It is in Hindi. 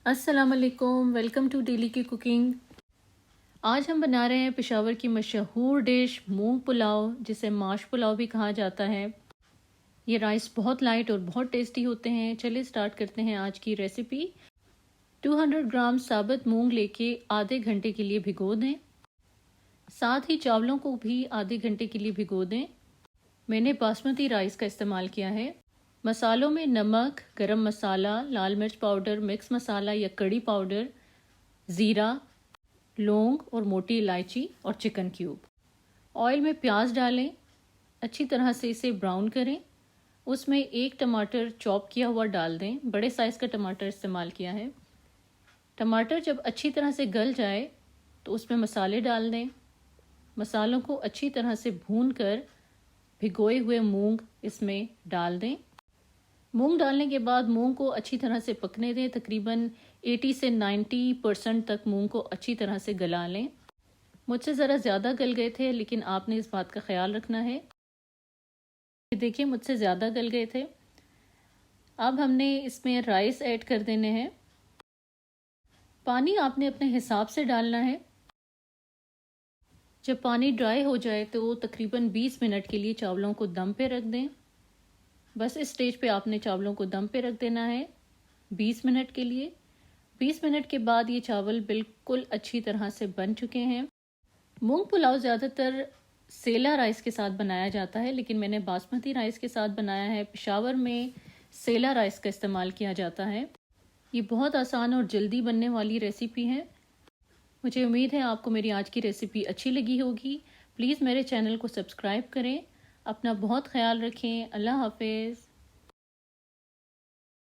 अस्सलाम वालेकुम, वेलकम टू डेली की कुकिंग। आज हम बना रहे हैं पेशावर की मशहूर डिश मूंग पुलाव, जिसे माश पुलाव भी कहा जाता है। ये राइस बहुत लाइट और बहुत टेस्टी होते हैं। चलिए स्टार्ट करते हैं आज की रेसिपी। 200 ग्राम साबुत मूंग लेके आधे घंटे के लिए भिगो दें। साथ ही चावलों को भी आधे घंटे के लिए भिगो दें। मैंने बासमती राइस का इस्तेमाल किया है। मसालों में नमक, गरम मसाला, लाल मिर्च पाउडर, मिक्स मसाला या कड़ी पाउडर, ज़ीरा, लौंग और मोटी इलायची और चिकन क्यूब। ऑयल में प्याज डालें, अच्छी तरह से इसे ब्राउन करें। उसमें एक टमाटर चॉप किया हुआ डाल दें। बड़े साइज़ का टमाटर इस्तेमाल किया है। टमाटर जब अच्छी तरह से गल जाए तो उसमें मसाले डाल दें। मसालों को अच्छी तरह से भून कर भिगोए हुए मूंग इसमें डाल दें। मूंग डालने के बाद मूंग को अच्छी तरह से पकने दें। तकरीबन 80 से 90% तक मूंग को अच्छी तरह से गला लें। मुझसे ज़रा ज़्यादा गल गए थे, लेकिन आपने इस बात का ख्याल रखना है। देखिए, मुझसे ज़्यादा गल गए थे। अब हमने इसमें राइस ऐड कर देने हैं। पानी आपने अपने हिसाब से डालना है। जब पानी ड्राई हो जाए तो तकरीबन 20 मिनट के लिए चावलों को दम पे रख दें। बस इस स्टेज पे आपने चावलों को दम पे रख देना है 20 मिनट के लिए। 20 मिनट के बाद ये चावल बिल्कुल अच्छी तरह से बन चुके हैं। मूंग पुलाव ज़्यादातर सेला राइस के साथ बनाया जाता है, लेकिन मैंने बासमती राइस के साथ बनाया है। पेशावर में सेला राइस का इस्तेमाल किया जाता है। ये बहुत आसान और जल्दी बनने वाली रेसिपी है। मुझे उम्मीद है आपको मेरी आज की रेसिपी अच्छी लगी होगी। प्लीज़ मेरे चैनल को सब्सक्राइब करें। अपना बहुत ख्याल रखें। अल्लाह हाफिज़।